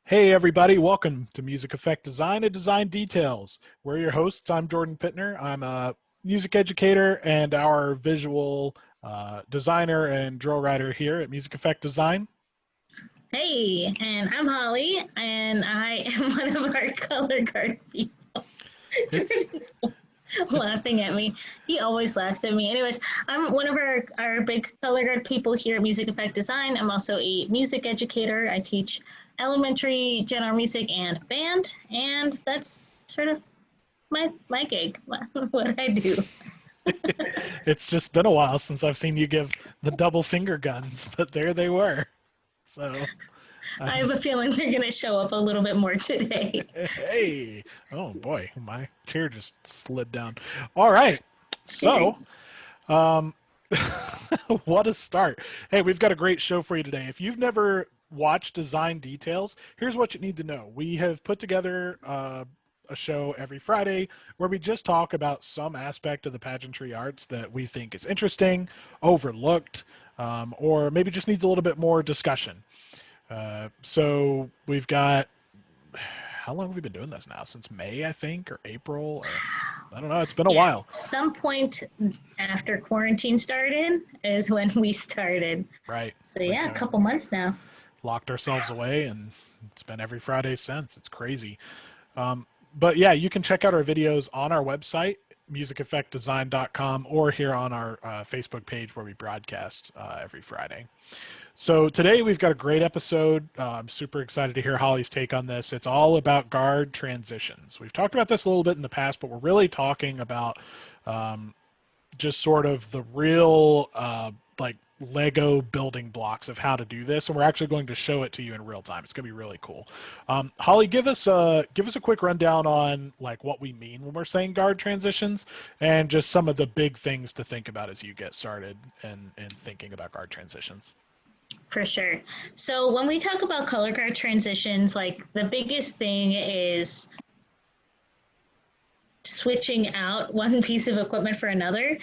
Hey everybody, welcome to Music Effect Design and Design Details. We're your hosts. I'm Jordan Pittner. I'm a music educator and our visual designer and drill writer here at Music Effect Design. Hey, and I'm Holly, and I am one of our color guard people. It's Jordan's laughing at me. He always laughs at me. Anyways, I'm one of our big color guard people here at Music Effect Design. I'm also a music educator. I teach elementary, general music, and band, and that's sort of my gig, what I do. it's just been a while since I've seen you give the double finger guns, but there they were. So I I have a just feeling they're going to show up a little bit more today. hey, oh boy, my chair just slid down. All right, so Serious. um, what a start. Hey, we've got a great show for you today. If you've never watched Design Details, here's what you need to know. We have put together a show every Friday where we just talk about some aspect of the pageantry arts that we think is interesting, overlooked, or maybe just needs a little bit more discussion. So we've got, how long have we been doing this now? Since May, I think, or April, or I don't know. It's been a Yeah, while. some point after quarantine started is when we started. Right. So We yeah, a kind of couple months now. locked ourselves away, and it's been every Friday since. It's crazy. But yeah, you can check out our videos on our website, musiceffectdesign.com, or here on our Facebook page where we broadcast every Friday. So today we've got a great episode. I'm super excited to hear Holly's take on this. It's all about guard transitions. We've talked about this a little bit in the past, but we're really talking about just sort of the real like Lego building blocks of how to do this, and we're actually going to show it to you in real time. It's going to be really cool. Holly, give us a quick rundown on like what we mean when we're saying guard transitions, and just some of the big things to think about as you get started and thinking about guard transitions. For sure. So when we talk about color guard transitions, like the biggest thing is switching out one piece of equipment for another.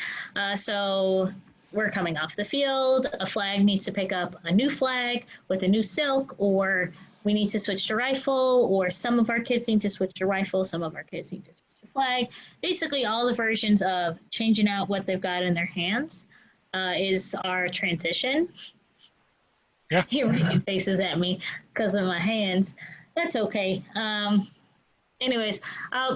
So we're coming off the field, a flag needs to pick up a new flag with a new silk, or we need to switch to rifle, or some of our kids need to switch to rifle, some of our kids need to switch to flag. Basically, all the versions of changing out what they've got in their hands is our transition. Yeah. You're making faces at me because of my hands. That's okay. Anyways,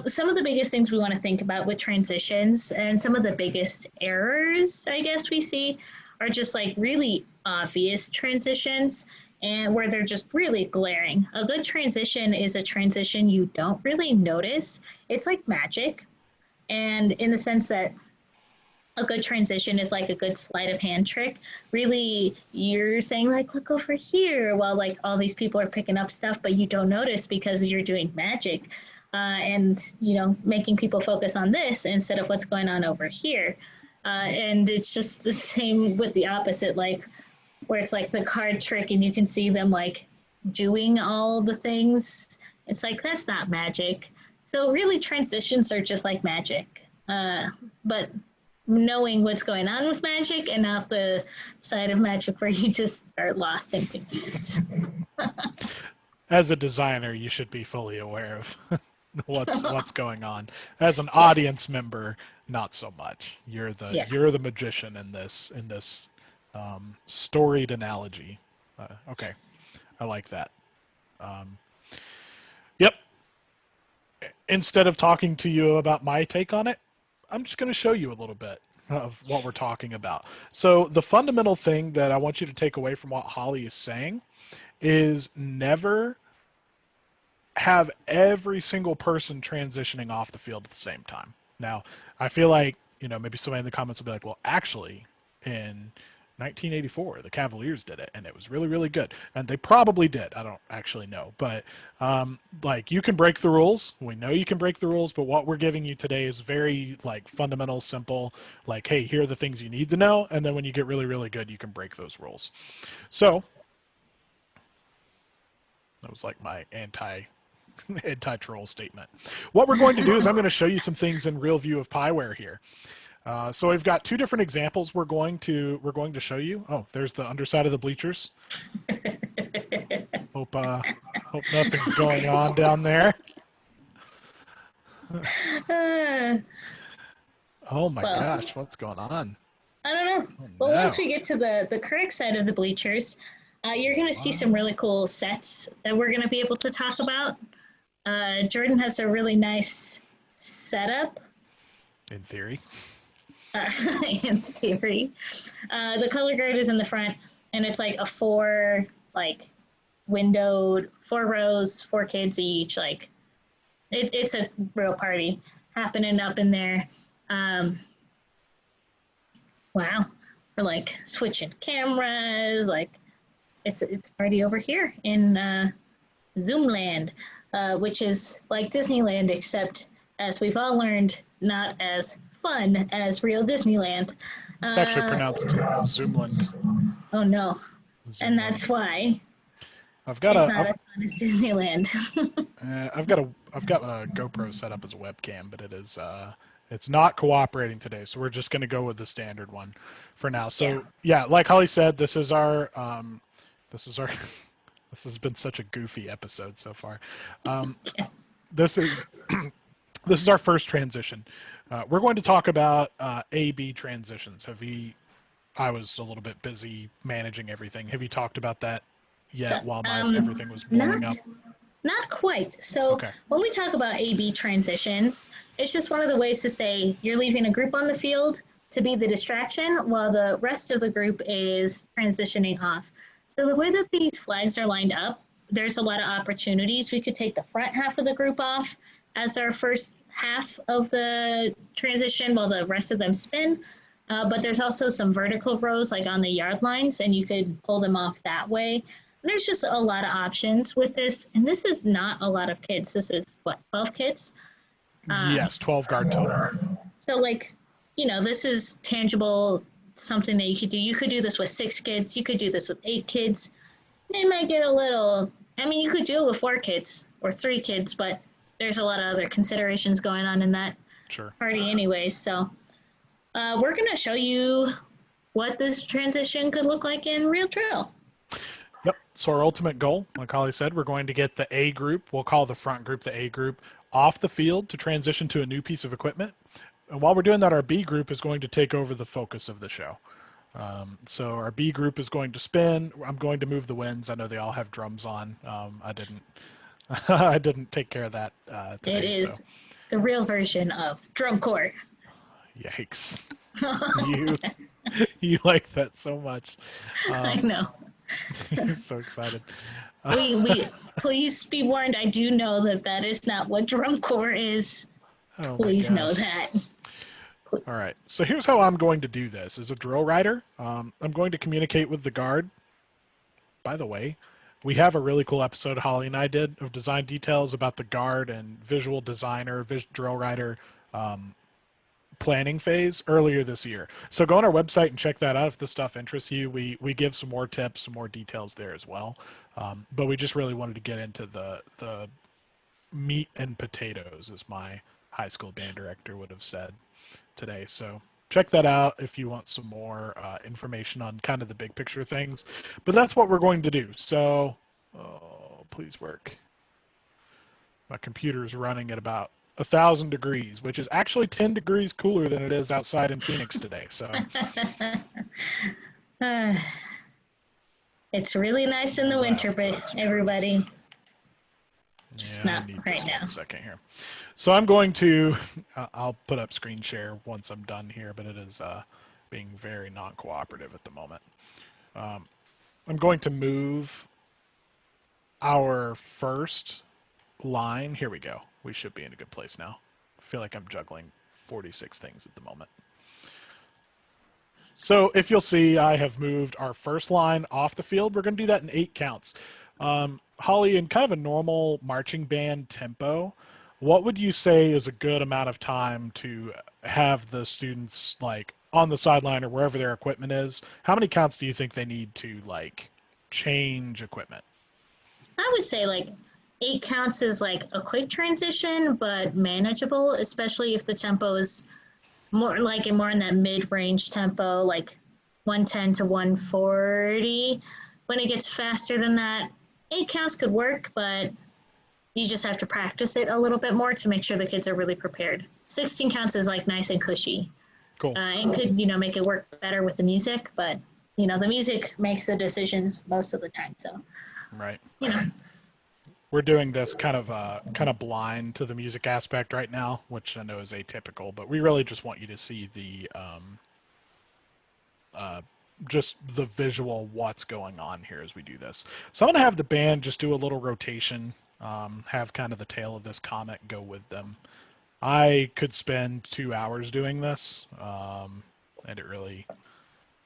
some of the biggest things we want to think about with transitions and some of the biggest errors, I guess, we see are just like really obvious transitions and where they're just really glaring. A good transition is a transition you don't really notice. It's like magic. And in the sense that a good transition is like a good sleight of hand trick. Really, you're saying like, look over here, while like all these people are picking up stuff, but you don't notice because you're doing magic, and making people focus on this instead of what's going on over here. And it's just the same with the opposite, like where it's like the card trick, and you can see them like doing all the things. It's like that's not magic. So really, transitions are just like magic. But knowing what's going on with magic and not the side of magic where you just are lost and confused. As a designer, you should be fully aware of what's going on. As an Yes. audience member, not so much. You're the Yeah. you're the magician in this storied analogy. Okay, Yes. I like that. Um, yep. Instead of talking to you about my take on it, I'm just going to show you a little bit of what we're talking about. So the fundamental thing that I want you to take away from what Holly is saying is never have every single person transitioning off the field at the same time. Now, I feel like, maybe somebody in the comments will be like, well, actually, in 1984, the Cavaliers did it, and it was really, really good. And they probably did. I don't actually know. But, like, you can break the rules. We know you can break the rules, but what we're giving you today is very, like, fundamental, simple. Like, hey, here are the things you need to know. And then when you get really, really good, you can break those rules. So, that was like my anti-troll statement. What we're going to do is I'm going to show you some things in real view of Pyware here. So we've got two different examples we're going to show you. Oh, there's the underside of the bleachers. Hope Hope nothing's going on down there. Uh, Oh my well, gosh, what's going on? I don't know. Oh Well, once no. we get to the correct side of the bleachers, you're going to see some What? really cool sets that we're going to be able to talk about. Jordan has a really nice setup In theory. uh, in theory. The color guard is in the front, and it's like a four like windowed, 4 rows, 4 kids each. Like it's a real party happening up in there. Um, wow, we're like switching cameras. Like it's a party over here in Zoomland, which is like Disneyland, except as we've all learned, not as fun as real Disneyland. It's actually Uh, pronounced Zoomland. oh no, and Zoomland. that's why I've got it's a not I've as fun as Disneyland. I've got a GoPro set up as a webcam, but it's not cooperating today, so we're just going to go with the standard one for now. Yeah. So yeah, like Holly said, this is our this has been such a goofy episode so far. Um, this is this is our first transition. We're going to talk about A/B transitions. I was a little bit busy managing everything. Have you talked about that So, yet while my everything was blowing not up? not quite. So Okay. when we talk about A/B transitions, it's just one of the ways to say you're leaving a group on the field to be the distraction while the rest of the group is transitioning off. So the way that these flags are lined up, there's a lot of opportunities. We could take the front half of the group off as our first half of the transition while the rest of them spin. But there's also some vertical rows like on the yard lines, and you could pull them off that way. There's just a lot of options with this, and this is not a lot of kids. This is what, 12 kids? Um, Yes, 12 guard total. so like, this is tangible, something that you could do. You could do this with 6 kids. You could do this with 8 kids. It might get a little. I mean, you could do it with 4 kids or 3 kids, but there's a lot of other considerations going on in that Sure. party anyway. So we're going to show you what this transition could look like in real trail. Yep. So our ultimate goal, like Holly said, we're going to get the A group, we'll call the front group the A group, off the field to transition to a new piece of equipment. And while we're doing that, our B group is going to take over the focus of the show. So our B group is going to spin. I'm going to move the winds. I know they all have drums on. I didn't. I didn't take care of that It today. So is the real version of drum corps. yikes! You you like that so much. I know. So excited. We please be warned. I do know that that is not what drum corps is. Oh my Please know gosh. that. All Please. right. So here's how I'm going to do this. As a drill rider, I'm going to communicate with the guard. By the way, we have a really cool episode Holly and I did of design details about the guard and visual designer, drill rider planning phase earlier this year. So go on our website and check that out if this stuff interests you. We give some more tips, some more details there as well. But we just really wanted to get into the meat and potatoes, as my high school band director would have said today. So check that out if you want some more information on kind of the big picture things. But that's what we're going to do. So, oh, please work. My computer is running at about 1,000 degrees, which is actually 10 degrees cooler than it is outside in Phoenix today. So Uh, it's really nice in the winter, left, but that's true. everybody, just Yeah, I not need right this now. 1 second here. So I'm going to, I'll put up screen share once I'm done here, but it is being very non-cooperative at the moment. I'm going to move our first line. Here we go. We should be in a good place now. I feel like I'm juggling 46 things at the moment. So if you'll see, I have moved our first line off the field. We're going to do that in 8 counts. Holly, in kind of a normal marching band tempo, what would you say is a good amount of time to have the students like on the sideline or wherever their equipment is? How many counts do you think they need to like change equipment? I would say like 8 counts is like a quick transition, but manageable, especially if the tempo is more in that mid-range tempo, like 110 to 140. When it gets faster than that, 8 counts could work, but you just have to practice it a little bit more to make sure the kids are really prepared. 16 counts is like nice and cushy. Cool. It could, make it work better with the music, but the music makes the decisions most of the time. So, Right. you know, We're doing this kind of blind to the music aspect right now, which I know is atypical, but we really just want you to see the just the visual what's going on here as we do this. So I'm gonna have the band just do a little rotation, have kind of the tail of this comet go with them. I could spend 2 hours doing this, and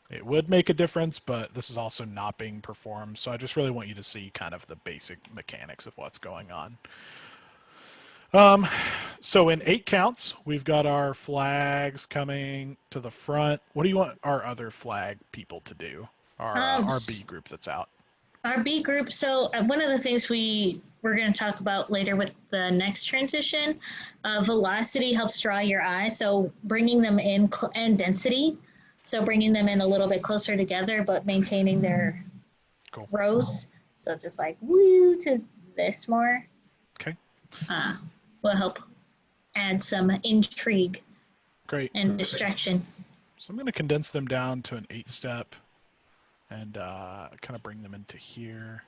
it would make a difference, but this is also not being performed, so I just really want you to see kind of the basic mechanics of what's going on. So in 8 counts, we've got our flags coming to the front. What do you want our other flag people to do? Our B group that's out. our B group. So one of the things we're going to talk about later with the next transition, velocity helps draw your eye. So bringing them in and density. So bringing them in a little bit closer together, but maintaining their Cool. rows. So just like woo to this more. Okay. Will help add some intrigue Great. and distraction. So I'm going to condense them down to an 8-step and kind of bring them into here.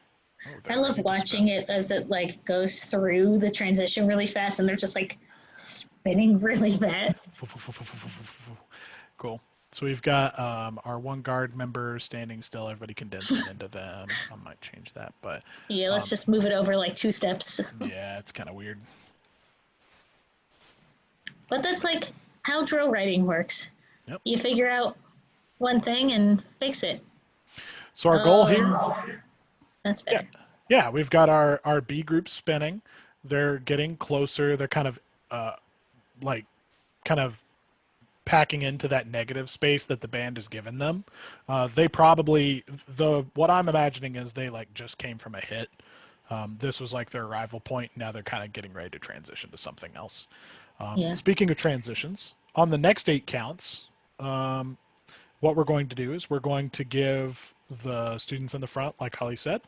Oh, I love watching it as it like goes through the transition really fast, and they're just like spinning really fast. Cool. So we've got our one guard member standing still. Everybody condensing into them. I might change that, but Yeah, let's just move it over like 2 steps. yeah, it's kind of weird. But that's like how drill writing works. Yep. You figure out one thing and fix it. So our goal here, That's better. yeah, we've got our B group spinning. They're getting closer. They're kind of like kind of packing into that negative space that the band has given them. They probably what I'm imagining is they like just came from a hit. This was like their arrival point. Now they're kind of getting ready to transition to something else. Yeah. Speaking of transitions, on the next 8 counts, what we're going to do is we're going to give the students in the front, like Holly said,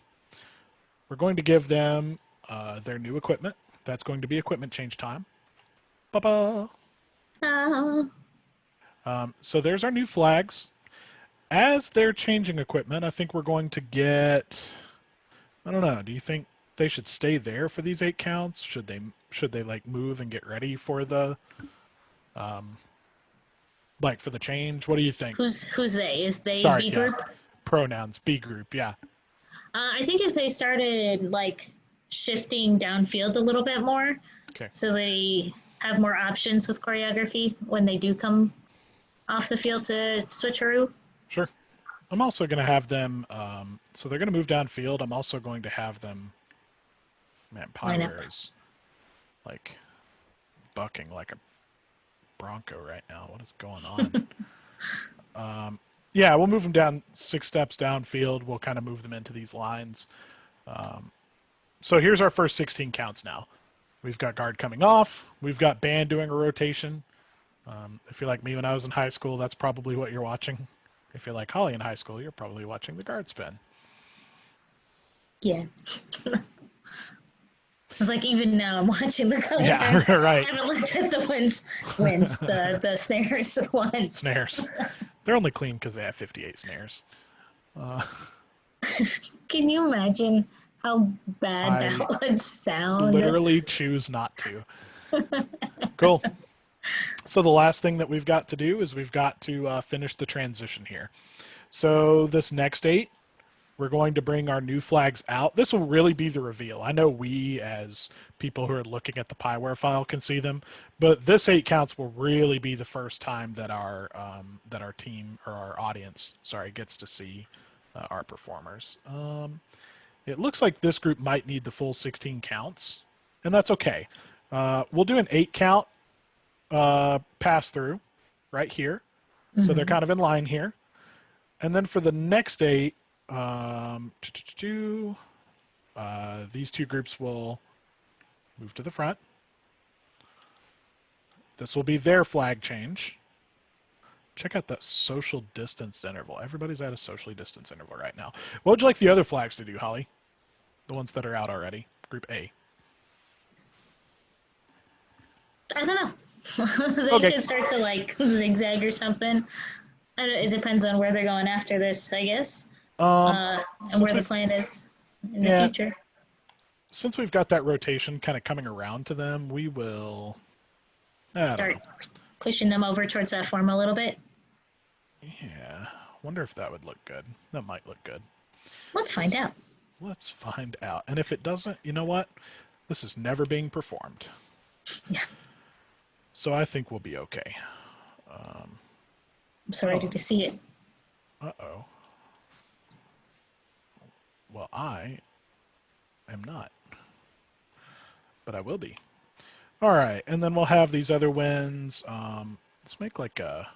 we're going to give them their new equipment. That's going to be equipment change time. Ba-ba. So there's our new flags. As they're changing equipment, I think we're going to get, I don't know, do you think they should stay there for these 8 counts? Should they like move and get ready for the like for the change? What do you think? Who's they? Is they Sorry, B yeah. group? Pronouns, B group, yeah. I think if they started like shifting downfield a little bit more, Okay. so they have more options with choreography when they do come off the field to switcheroo. Sure. I'm also going to have them, so they're going to move downfield. I'm also going to have them, man, Pyware is like bucking like a bronco right now. What is going on? Yeah, we'll move them down 6 steps downfield. We'll kind of move them into these lines. So here's our first 16 counts now. We've got guard coming off. We've got band doing a rotation. If you're like me when I was in high school, that's probably what you're watching. If you're like Holly in high school, you're probably watching the guard spin. Yeah. I was like, even now I'm watching the color. Yeah, right. I haven't looked at the winds, the snares once. Snares. They're only clean because they have 58 snares. Can you imagine how bad that would sound? Literally choose not to. Cool. So the last thing that we've got to do is we've got to finish the transition here. So this next 8, we're going to bring our new flags out. This will really be the reveal. I know we, as people who are looking at the Pyware file, can see them, but this 8 counts will really be the first time that our team or our audience, gets to see our performers. It looks like this group might need the full 16 counts, and that's okay. We'll do an 8 count pass through right here, so they're kind of in line here, and then for the next 8. These 2 groups will move to the front. This will be their flag change. Check out that social distance interval. Everybody's at a socially distanced interval right now. What would you like the other flags to do, Holly? The ones that are out already. Group A. I don't know. They Okay. could start to like zigzag or something. It depends on where they're going after this, I guess, Um, uh, and since where the we've plan is in the yeah, future. since we've got that rotation kind of coming around to them, we will. I don't know. Start pushing them over towards that form a little bit. Yeah, wonder if that would look good. That might look good. Let's find Let's out. let's find out. And if it doesn't, you know what? This is never being performed. Yeah, So I think we'll be okay. I'm so ready Oh, to see it. uh-oh. Well, I am not, but I will be. All right, and then we'll have these other wins. Let's make like a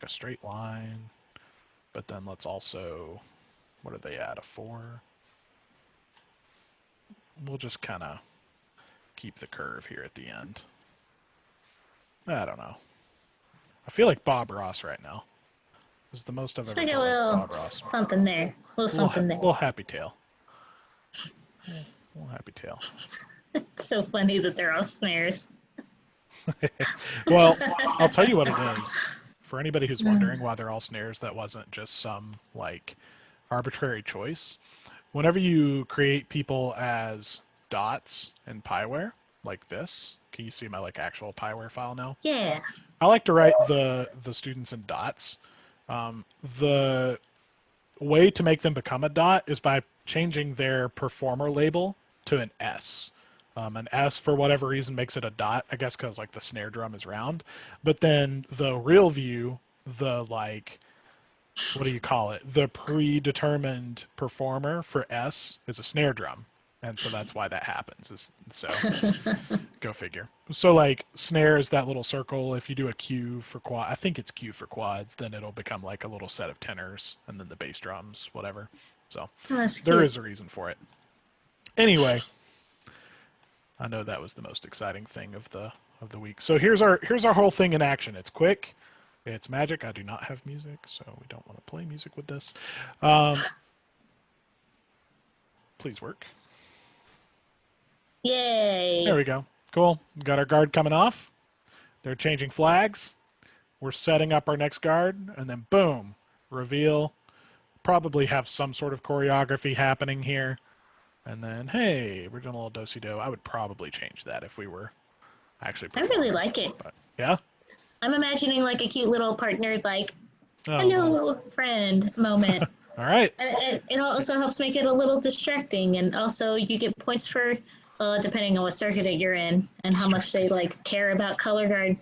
straight line, but then let's also, what are they at? A 4. We'll just kind of keep the curve here at the end. I don't know. I feel like Bob Ross right now. This is the most I've It's ever like a felt like little Bob Ross. something there, a little something there. Little happy tail. Little happy tail. It's so funny that they're all snares. Well, I'll tell you what it is. For anybody who's wondering why they're all snares, that wasn't just some like arbitrary choice. Whenever you create people as dots in Pyware, like this, can you see my like actual Pyware file now? Yeah. I like to write the students in dots. The way to make them become a dot is by changing their performer label to an S. An S for whatever reason makes it a dot, I guess because like the snare drum is round. But then the real view, the like, what do you call it? The predetermined performer for S is a snare drum. And so that's why that happens. So go figure. So like snare is that little circle. If you do a Q for quad, I think it's Q for quads, then it'll become like a little set of tenors and then the bass drums, whatever. So Oh, that's there cute. is a reason for it. Anyway, I know that was the most exciting thing of the week. So here's our whole thing in action. It's quick. It's magic. I do not have music, so we don't want to play music with this. Please work. There Yay. we go. Cool. We got our guard coming off. They're changing flags. We're setting up our next guard, and then boom, reveal. Probably have some sort of choreography happening here. And then, hey, we're doing a little do-si-do. I would probably change that if we were actually I really performing. like it. But yeah. I'm imagining like a cute little partnered, like, Oh, well. hello, friend moment. All right. And it also helps make it a little distracting. And also, you get points for, depending on what circuit you're in and how much they like care about color guard,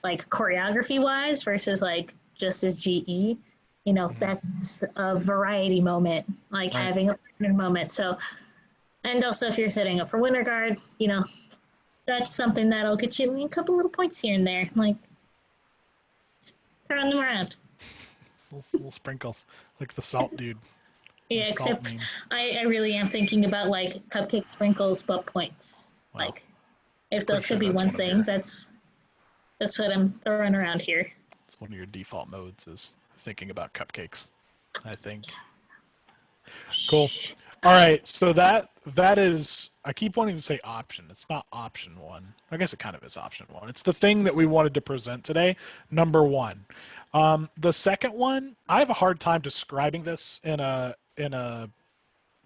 like choreography wise versus like just as GE. You know, that's a variety moment, like Right. having a partner moment. So, and also if you're setting up for winter guard, that's something that'll get you a couple little points here and there, like throwing them around. Little sprinkles, like the salt dude. Yeah, Little salt except meme. I really am thinking about like cupcake sprinkles, but points. Well, Like if pretty those sure could be that's one one of thing, your that's what I'm throwing around here. it's one of your default modes is thinking about cupcakes. I think. Cool. All right, so that is. I keep wanting to say option. It's not option one. I guess it kind of is option one. It's the thing that we wanted to present today. Number one. The second one, I have a hard time describing this in a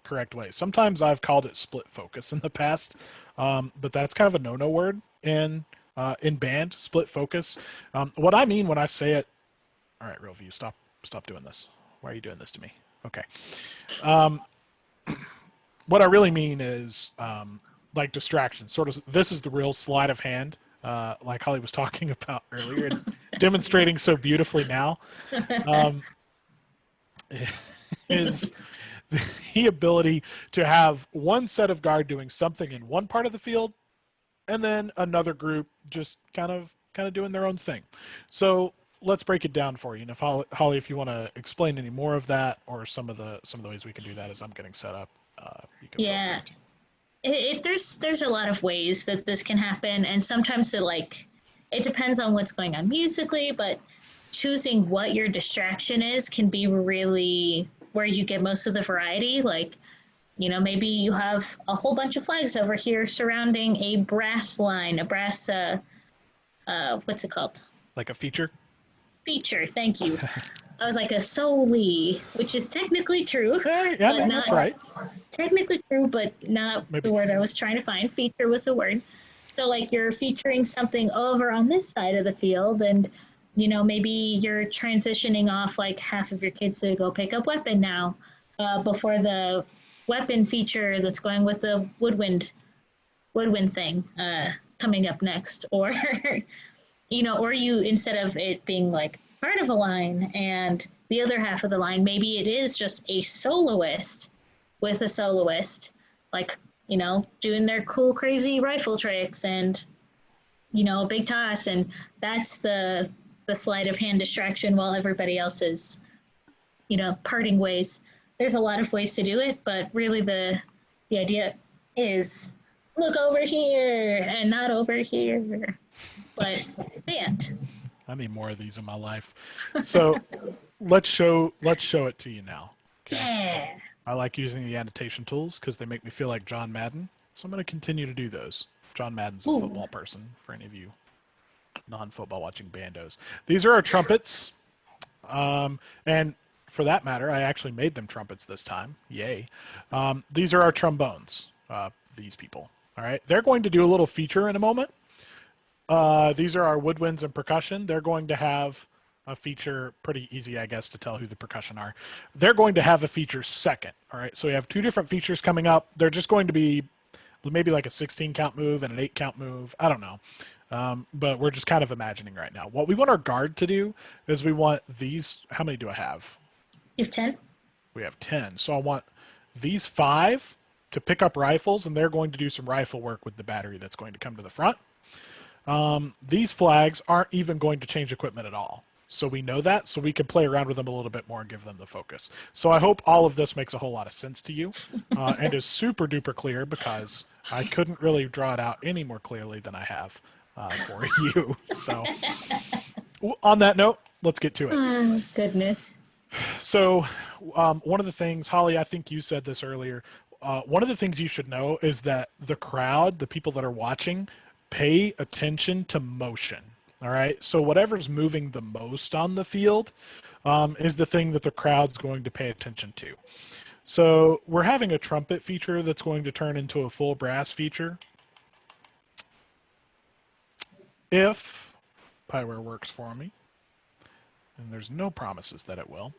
correct way. Sometimes I've called it split focus in the past, but that's kind of a no-no word in band. Split focus. What I mean when I say it. All right, real view. Stop doing this. Why are you doing this to me? Okay. What I really mean is like distraction. Sort of, this is the real sleight of hand, like Holly was talking about earlier and demonstrating so beautifully now, is the ability to have one set of guard doing something in one part of the field, and then another group just kind of doing their own thing. So let's break it down for you. And if Holly, if you want to explain any more of that or some of the ways we can do that as I'm getting set up, you can feel free Yeah, to. there's a lot of ways that this can happen, and sometimes it depends on what's going on musically, but choosing what your distraction is can be really where you get most of the variety. Like Maybe you have a whole bunch of flags over here surrounding a brass line, a brass, what's it called? Like a feature. Feature. Thank you. I was like a soli, which is technically true, Yeah, but no, that's not right. technically true, but not the Maybe. word I was trying to find. Feature was the word. So like you're featuring something over on this side of the field, and maybe you're transitioning off like half of your kids to go pick up weapon now, before the weapon feature that's going with the woodwind thing coming up next, or or you, instead of it being like part of a line and the other half of the line, maybe it is just a soloist with a soloist, like, doing their cool, crazy rifle tricks and, a big toss. And that's the sleight of hand distraction while everybody else is, parting ways. There's a lot of ways to do it, but really the idea is look over here and not over here. But band. I need more of these in my life. So let's show it to you now. Okay. Yeah. I like using the annotation tools because they make me feel like John Madden. So I'm going to continue to do those. John Madden's a Ooh. football person for any of you non-football watching bandos. These are our trumpets. And for that matter, I actually made them trumpets this time. Yay. These are our trombones, these people. All right. They're going to do a little feature in a moment. These are our woodwinds and percussion. They're going to have a feature, pretty easy, I guess, to tell who the percussion are. They're going to have a feature second. All right. So we have two different features coming up. They're just going to be maybe like a 16 count move and an 8 count move. I don't know. But we're just kind of imagining right now. What we want our guard to do is we want these. How many do I have? You have 10? We have 10. So I want these 5 to pick up rifles, and they're going to do some rifle work with the battery that's going to come to the front. These flags aren't even going to change equipment at all. So we know that, so we can play around with them a little bit more and give them the focus. So I hope all of this makes a whole lot of sense to you and is super duper clear, because I couldn't really draw it out any more clearly than I have for you. So on that note, let's get to it. Oh, goodness. So one of the things, Holly, I think you said this earlier. One of the things you should know is that the crowd, the people that are watching, pay attention to motion. All right. So whatever's moving the most on the field is the thing that the crowd's going to pay attention to. So we're having a trumpet feature that's going to turn into a full brass feature if Pyware works for me. And there's no promises that it will.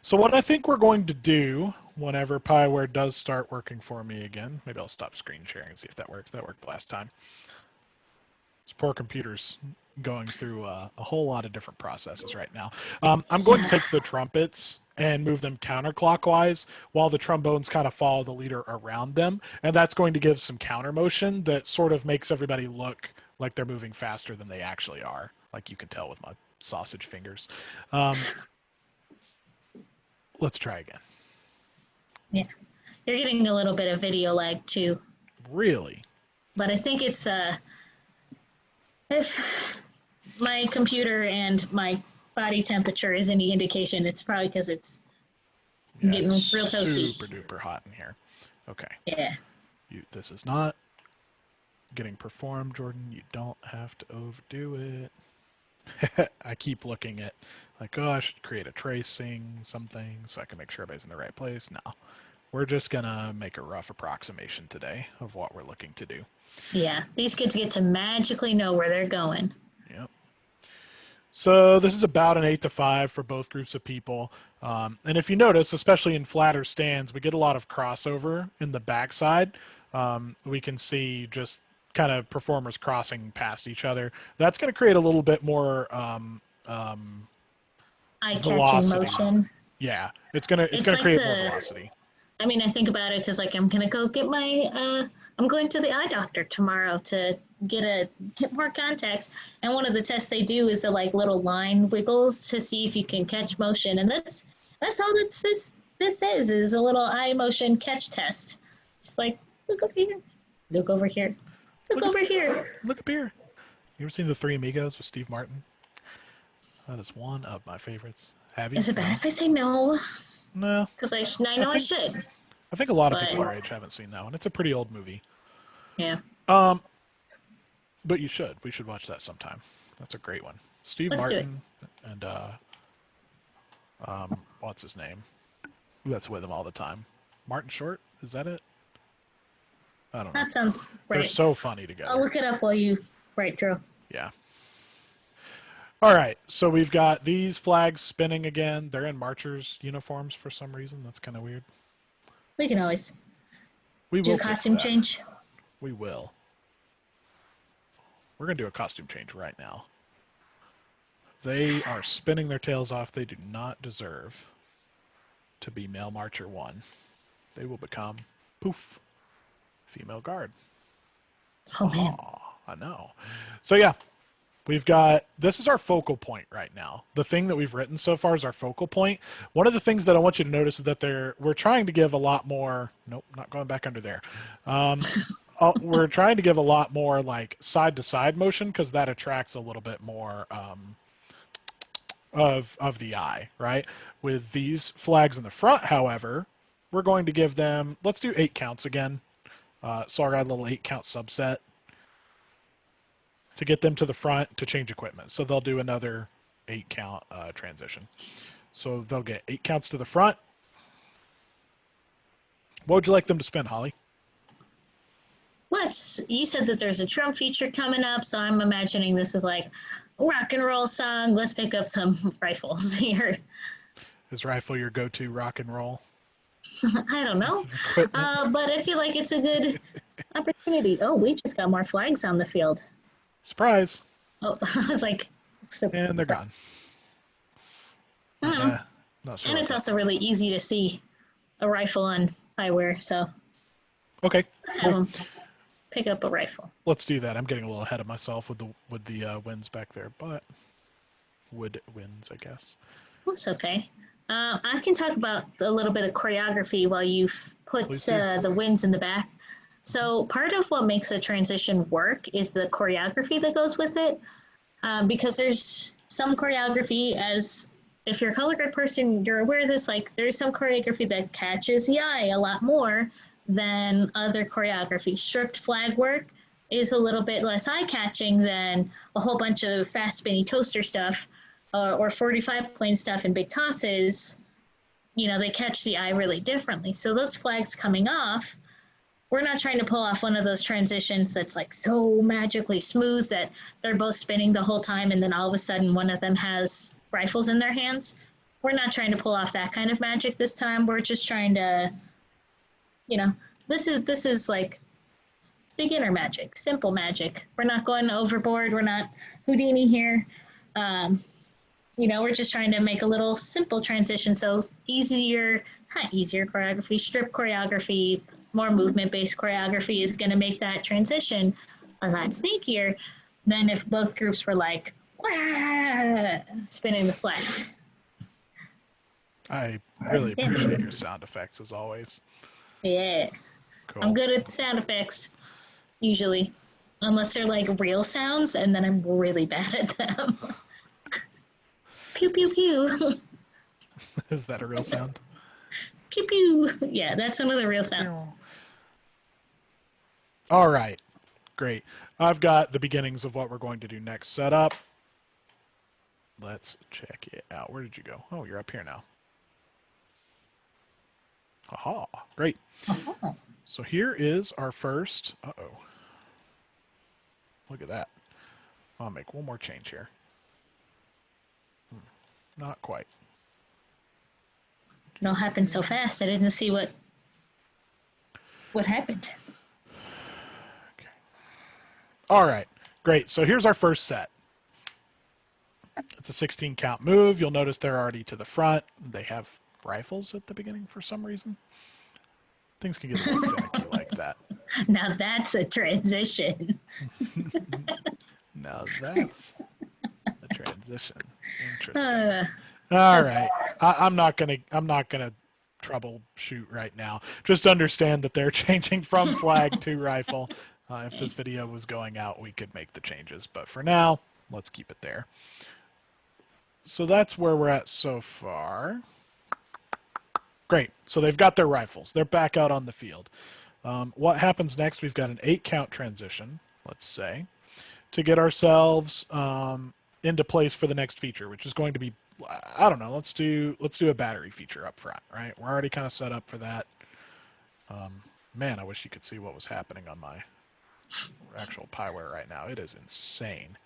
So what I think we're going to do whenever Pyware does start working for me again, maybe I'll stop screen sharing and see if that works. That worked last time. This poor computer's going through a whole lot of different processes right now. I'm going to take the trumpets and move them counterclockwise while the trombones kind of follow the leader around them. And that's going to give some counter motion that sort of makes everybody look like they're moving faster than they actually are. Like you can tell with my sausage fingers. Let's try again. Yeah. You're getting a little bit of video lag too. Really? But I think it's if my computer and my body temperature is any indication, it's probably because it's getting real toasty. Super duper hot in here. Okay. Yeah. This is not getting performed, Jordan. You don't have to overdo it. I keep looking at like, oh, I should create a tracing something so I can make sure everybody's in the right place. No, we're just gonna make a rough approximation today of what we're looking to do. Yeah, these kids get to magically know where they're going. Yep. So this is about an 8 to 5 for both groups of people. And if you notice, especially in flatter stands, we get a lot of crossover in the backside. We can see just kind of performers crossing past each other. That's going to create a little bit more Eye-catching velocity. motion. Yeah, it's gonna Like create more velocity. I mean, I think about it because, like, I'm gonna go get my. I'm going to the eye doctor tomorrow to get more contacts, and one of the tests they do is like little line wiggles to see if you can catch motion, and that's all this is a little eye motion catch test. Just like look over here, look over here, look over here. Look up here. You ever seen The Three Amigos with Steve Martin? That is one of my favorites. Have you? Is it bad No. if I say no? No. Because I know I should. I think a lot of But people our age haven't seen that one. It's a pretty old movie. yeah, Um, but you should. We should watch that sometime. That's a great one. Steve let's do it. Martin and what's his name? That's with him all the time. Martin Short, is that it? I don't know. That sounds They're right. so funny I'll together. look it up while you write, Drew. Yeah. All right. So we've got these flags spinning again. They're in marchers uniforms for some reason. That's kind of weird. We can always We do will a fix costume that. change. We will. We're going to do a costume change right now. They are spinning their tails off. They do not deserve to be male marcher 1. They will become, poof, female guard. Oh man. Aha, I know. So yeah, we've got, this is our focal point right now. The thing that we've written so far is our focal point. One of the things that I want you to notice is that we're trying to give a lot more, nope, not going back under there. We're trying to give a lot more like side to side motion because that attracts a little bit more of the eye, right? With these flags in the front, however, we're going to give them, let's do 8 counts again. So I got a little 8 count subset to get them to the front to change equipment. So they'll do another 8 count transition. So they'll get 8 counts to the front. What would you like them to spin, Holly? You said that there's a drum feature coming up, so I'm imagining this is like a rock and roll song. Let's pick up some rifles here. Is rifle your go-to rock and roll I don't piece know. of equipment? But I feel like it's a good opportunity. Oh, we just got more flags on the field. Surprise! Oh, I was like, so, And they're gone. I don't know. Not sure And about it's that. also really easy to see a rifle on Pyware, so Okay, let's have cool. them pick up a rifle. Let's do that. I'm getting a little ahead of myself with the winds back there, but wood winds, I guess. That's okay. I can talk about a little bit of choreography while you put Please do. the winds in the back. So part of what makes a transition work is the choreography that goes with it, because there's some choreography as if you're a color guard person, you're aware of this. Like there's some choreography that catches the eye a lot more than other choreography. Stripped flag work is a little bit less eye catching than a whole bunch of fast spinny toaster stuff or 45 plane stuff and big tosses. You know, they catch the eye really differently. So those flags coming off, we're not trying to pull off one of those transitions that's like so magically smooth that they're both spinning the whole time and then all of a sudden one of them has rifles in their hands. We're not trying to pull off that kind of magic this time. We're just trying to, you know, this is like beginner magic, simple magic. We're not going overboard. We're not Houdini here. You know, we're just trying to make a little simple transition. So easier, not easier choreography, strip choreography, more movement based choreography is going to make that transition a lot sneakier than if both groups were like, wah, spinning the flag. I really appreciate your sound effects as always. Yeah. I'm Cool. good at the sound effects, usually. Unless they're like real sounds, and then I'm really bad at them. Pew, pew, pew. Is that a real sound? Pew, pew. Yeah, that's one of the real sounds. All right. Great. I've got the beginnings of what we're going to do next set up. Let's check it out. Where did you go? Oh, you're up here now. Aha. Great. Uh-huh. So here is our first. Uh-oh. Look at that. I'll make one more change here. Not quite. It all happened so fast. I didn't see what happened. Okay. All right. Great. So here's our first set. It's a 16 count move. You'll notice they're already to the front. They have rifles at the beginning for some reason. Things can get a little finicky like that. Now that's a transition. Now that's a transition. Interesting. Uh, All right. I'm not gonna troubleshoot right now. Just understand that they're changing from flag to rifle. If this video was going out, we could make the changes. But for now, let's keep it there. So that's where we're at so far. Great. So they've got their rifles. They're back out on the field. What happens next? We've got an 8 count transition, let's say, to get ourselves into place for the next feature, which is going to be, I don't know. Let's do a battery feature up front, right? We're already kind of set up for that. Man, I wish you could see what was happening on my actual Pyware right now. It is insane.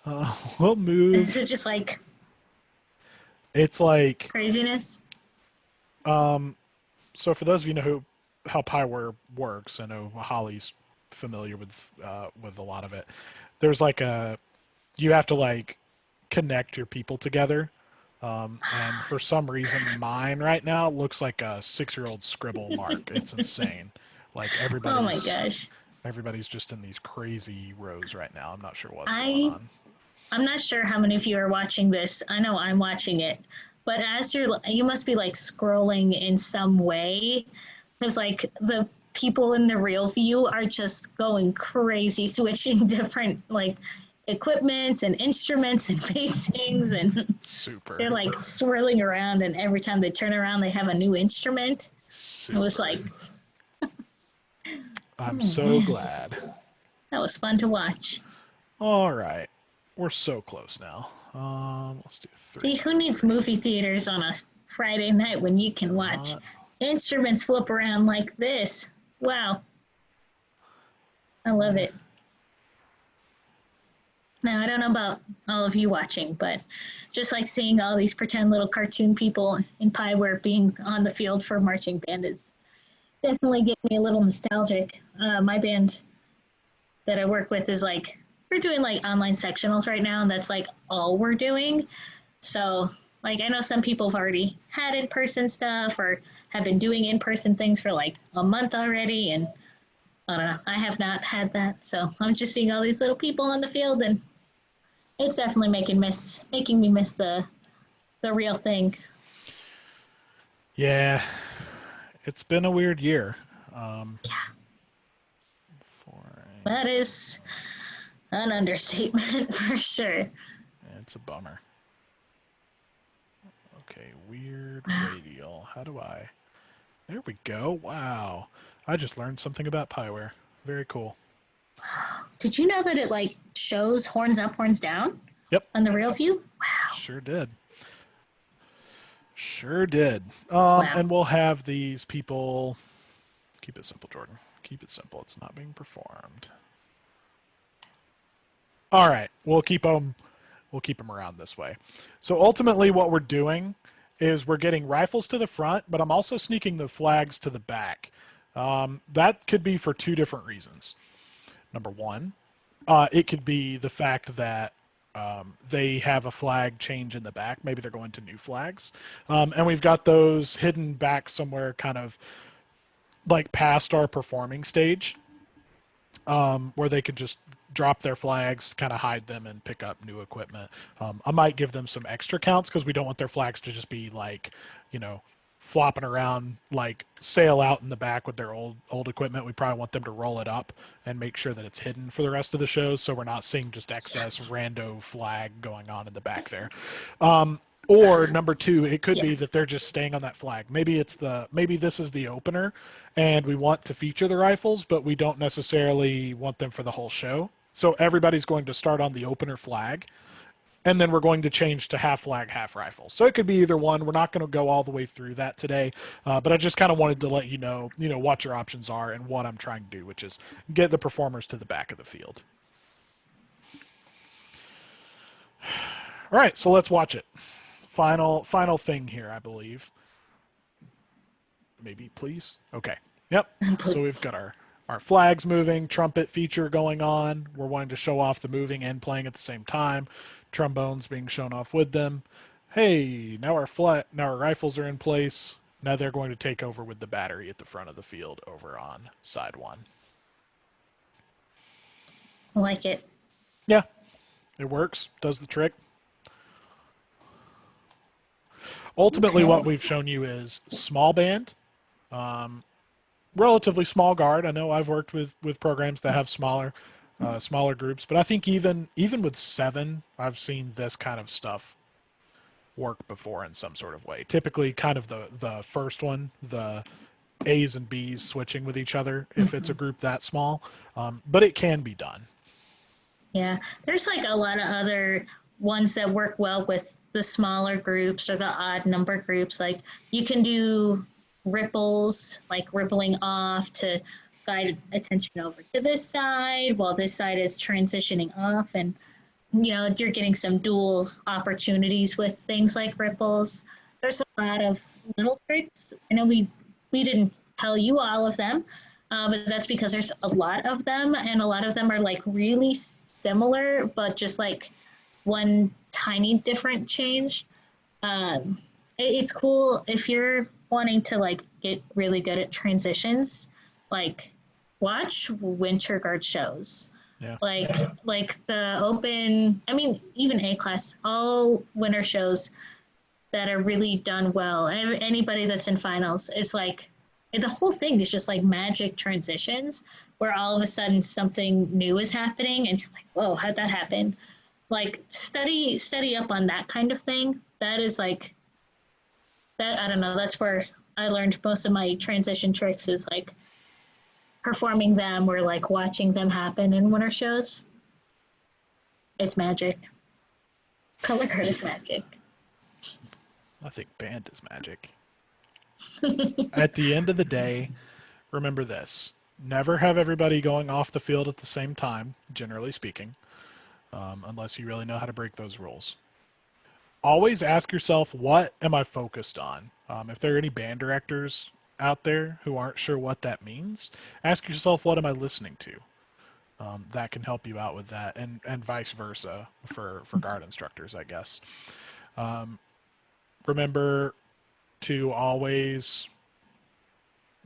We'll Is move. it just like It's like craziness? so. For those of you know how Pyware works, I know Holly's familiar with a lot of it. There's like a you have to like connect your people together. And for some reason, mine right now looks like a 6-year-old scribble mark. It's insane. Like Oh my gosh. everybody's just in these crazy rows right now. I'm not sure what's going I on. I'm not sure how many of you are watching this. I know I'm watching it, but as you must be like scrolling in some way, because like the people in the real view are just going crazy, switching different like equipments and instruments and facings, and they're Super, like swirling around. And every time they turn around, they have a new instrument. It was super. like, I'm oh so man, glad. that was fun to watch. All right, we're so close now. Let's do See, three, who needs three. movie theaters on a Friday night when you can watch Not instruments flip around like this? Wow, I love eh, it. Now, I don't know about all of you watching, but just like seeing all these pretend little cartoon people in Pyware being on the field for marching band is definitely getting me a little nostalgic. My band that I work with is like, we're doing like online sectionals right now, and that's like all we're doing. So, like, I know some people have already had in person stuff or have been doing in person things for like a month already. And I don't know, I have not had that. So, I'm just seeing all these little people on the field, and it's definitely making me miss the real thing. yeah, it's been a weird year. Um, Yeah, for that is an understatement for sure. it's a bummer. Okay, weird Wow. radial. How do I? There we go. Wow, I just learned something about Pyware. Very cool. Did you know that it like shows horns up, horns down Yep, on the real view? Wow. sure did. Sure did. Wow. And we'll have these people. Keep it simple, Jordan. Keep it simple. It's not being performed. All right, we'll keep them. We'll keep them around this way. So ultimately, what we're doing is we're getting rifles to the front, but I'm also sneaking the flags to the back. That could be for 2 different reasons. Number one, it could be the fact that they have a flag change in the back. Maybe they're going to new flags. And we've got those hidden back somewhere, kind of like past our performing stage, where they could just drop their flags, kind of hide them, and pick up new equipment. I might give them some extra counts because we don't want their flags to just be like, you know, flopping around like sail out in the back with their old equipment. We probably want them to roll it up and make sure that it's hidden for the rest of the shows, so we're not seeing just excess rando flag going on in the back there. Or number two, it could Yeah. be that they're just staying on that flag. Maybe this is the opener, and we want to feature the rifles, but we don't necessarily want them for the whole show. So everybody's going to start on the opener flag, and then we're going to change to half flag, half rifle. So it could be either one. We're not going to go all the way through that today, but I just kind of wanted to let you know what your options are and what I'm trying to do, which is get the performers to the back of the field. All right, so let's watch it. Final thing here, I believe. Maybe, please. Okay. Yep. So we've got our flags moving, trumpet feature going on. We're wanting to show off the moving and playing at the same time. Trombones being shown off with them. Hey, now our rifles are in place. Now they're going to take over with the battery at the front of the field over on side one. I like it. Yeah, it works. Does the trick. Ultimately, what Okay. we've shown you is small band, relatively small guard. I know I've worked with programs that have smaller groups, but I think even with 7, I've seen this kind of stuff work before in some sort of way. Typically, kind of the first one, the A's and B's switching with each other if it's a Mhm. group that small, but it can be done. Yeah, there's like a lot of other ones that work well with the smaller groups or the odd number groups. Like you can do ripples, like rippling off to guide attention over to this side while this side is transitioning off. And, you're getting some dual opportunities with things like ripples. There's a lot of little tricks. I know we didn't tell you all of them, but that's because there's a lot of them, and a lot of them are like really similar, but just like one tiny different change. It's cool if you're wanting to like get really good at transitions, like watch winter guard shows. Yeah. Like the open, I mean, even A class, all winter shows that are really done well. Anybody that's in finals, it's like the whole thing is just like magic transitions where all of a sudden something new is happening and you're like, whoa, how'd that happen? Like study up on that kind of thing. That is like that, I don't know, that's where I learned most of my transition tricks is like performing them or like watching them happen in winter shows. It's magic. Color guard is magic. I think band is magic. At the end of the day, remember this: never have everybody going off the field at the same time. Generally speaking, unless you really know how to break those rules. Always ask yourself, what am I focused on? If there are any band directors out there who aren't sure what that means, ask yourself, what am I listening to? That can help you out with that, and vice versa for guard instructors, I guess. Remember to always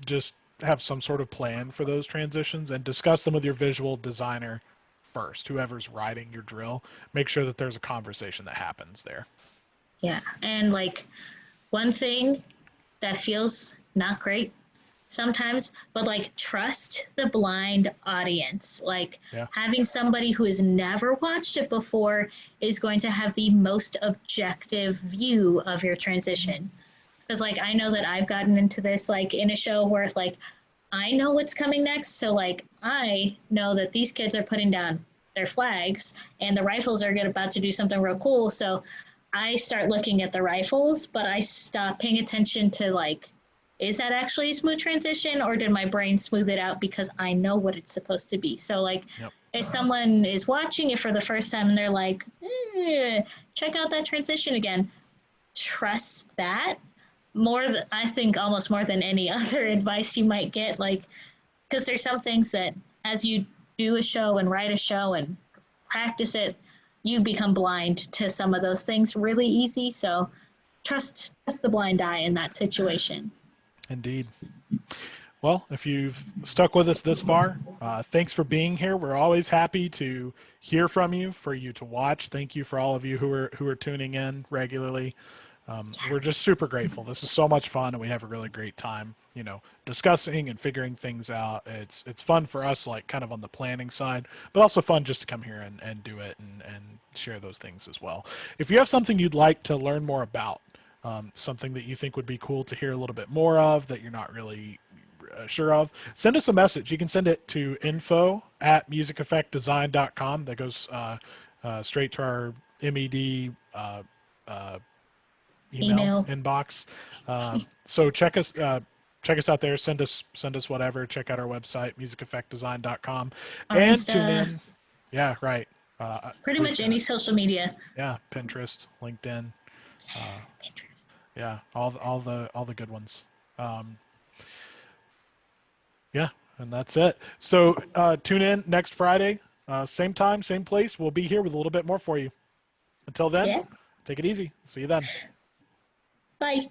just have some sort of plan for those transitions and discuss them with your visual designer first. Whoever's writing your drill, make sure that there's a conversation that happens there. Yeah. And like one thing that feels not great sometimes, but like trust the blind audience. Like Yeah. having somebody who has never watched it before is going to have the most objective view of your transition. Because like I know that I've gotten into this like in a show where like I know what's coming next. So like I know that these kids are putting down their flags and the rifles are about to do something real cool. So I start looking at the rifles, but I stop paying attention to like, is that actually a smooth transition or did my brain smooth it out because I know what it's supposed to be? So like Yep. if someone is watching it for the first time and they're like, check out that transition again, trust that more than, I think almost more than any other advice you might get, like because there's some things that as you do a show and write a show and practice it, you become blind to some of those things really easy. So trust the blind eye in that situation. Indeed. Well, if you've stuck with us this far, thanks for being here. We're always happy to hear from you, for you to watch. Thank you for all of you who are tuning in regularly. We're just super grateful. This is so much fun, and we have a really great time, discussing and figuring things out. It's fun for us, like kind of on the planning side, but also fun just to come here and do it and share those things as well. If you have something you'd like to learn more about, something that you think would be cool to hear a little bit more of that you're not really sure of, send us a message. You can send it to info@musiceffectdesign.com. That goes straight to our MED email Email inbox. So check us out there. Send us whatever. Check out our website, musiceffectdesign.com, our and tune Insta, in. Yeah, right. pretty We've much any got, social media. yeah, Pinterest, LinkedIn. Uh, Pinterest. yeah, all the good ones. Um, yeah, and that's it. So tune in next Friday, same time, same place. We'll be here with a little bit more for you. Until then, Yeah. take it easy. See you then. Bye.